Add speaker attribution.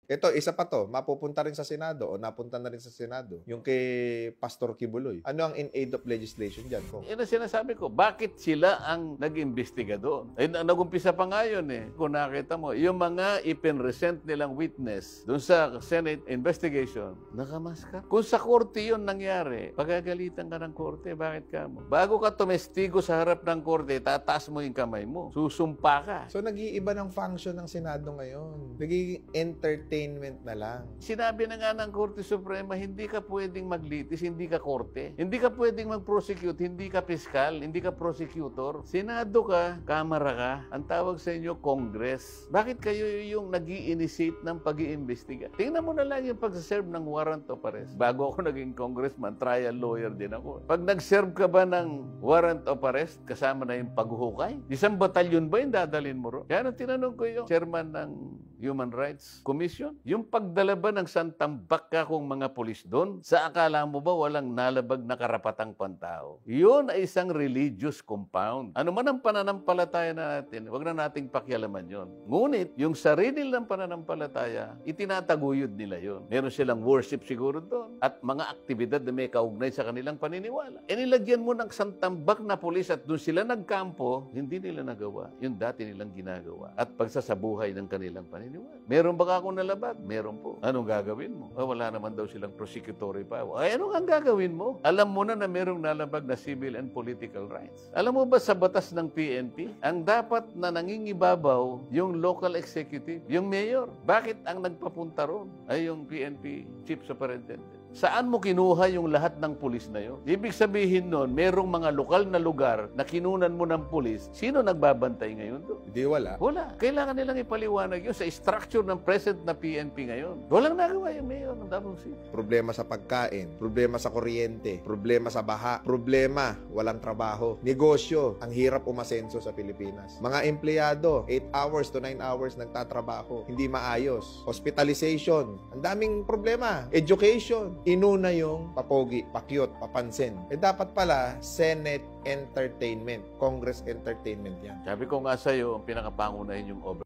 Speaker 1: Ito, isa pa to, mapupunta rin sa Senado o napunta na rin sa Senado. Yung kay Pastor Kibuloy. Ano ang in aid of legislation dyan? Kung
Speaker 2: Yan ang sinasabi ko, bakit sila ang nag-imbestiga doon? Eh, nag-umpisa pa nga yun eh. Kung nakita mo, yung mga ipinresent nilang witness doon sa Senate investigation, nakamaska. Kung sa korte yun nangyari, pagagalitan ka ng korte, bakit ka mo? Bago ka tumestigo sa harap ng korte, tataas mo yung kamay mo. Susumpa ka.
Speaker 1: so, nag-iiba ng function ng Senado ngayon. Nagiging entertainment na lang.
Speaker 2: Sinabi na nga ng Korte Suprema, hindi ka pwedeng maglitis, hindi ka korte. Hindi ka pwedeng mag-prosecute, hindi ka piskal, hindi ka prosecutor. Senado ka, Kamara ka, ang tawag sa inyo, Congress. Bakit kayo yung nag-i-initiate ng pag-iimbestiga? Tingnan mo na lang yung pag-serve ng warrant of arrest. Bago ako naging congressman, trial lawyer din ako. Pag nag-serve ka ba ng warrant of arrest, kasama na yung paghuhukay? Isang batalyon ba yung dadalhin mo ro? Kaya nung tinanong ko yung chairman ng Human Rights Commission, yung pagdala ba ng santambak ka kung mga pulis doon, sa akala mo ba walang nalabag na karapatang pantao? Yun ay isang religious compound. Ano man ang pananampalataya natin, wag na nating pakialaman yun. Ngunit, yung sarili ng pananampalataya, itinataguyod nila yun. Meron silang worship siguro doon at mga aktibidad na may kaugnay sa kanilang paniniwala. E nilagyan mo ng santambak na pulis at doon sila nagkampo, hindi nila nagawa yung dati nilang ginagawa at pagsasabuhay ng kanilang paniniwala. Meron ba akong nalabag? Meron po. Anong gagawin mo? Wala naman daw silang prosecutory power. Ay, ano ang gagawin mo? Alam mo na merong nalabag na civil and political rights. Alam mo ba sa batas ng PNP, ang dapat na nangingibabaw yung local executive, yung mayor. Bakit ang nagpapunta ron ay yung PNP chief superintendent? Saan mo kinuha yung lahat ng pulis na yun? Ibig sabihin nun, merong mga lokal na lugar na kinunan mo ng pulis. Sino nagbabantay ngayon doon?
Speaker 1: Hindi wala.
Speaker 2: Wala. Kailangan nilang ipaliwanag yun sa structure ng present na PNP ngayon. Walang nagawa yung mayor ng Davao City.
Speaker 1: Problema sa pagkain, problema sa kuryente, problema sa baha, problema, walang trabaho, negosyo, ang hirap umasenso sa Pilipinas. Mga empleyado, 8 hours to 9 hours nagtatrabaho, hindi maayos. Hospitalization, ang daming problema. Education, inuna yung papogi, pakyot, papansin. Dapat pala, Senate Entertainment, Congress Entertainment yan.
Speaker 2: Sabi ko nga sa'yo, ang pinakapangunahin yung over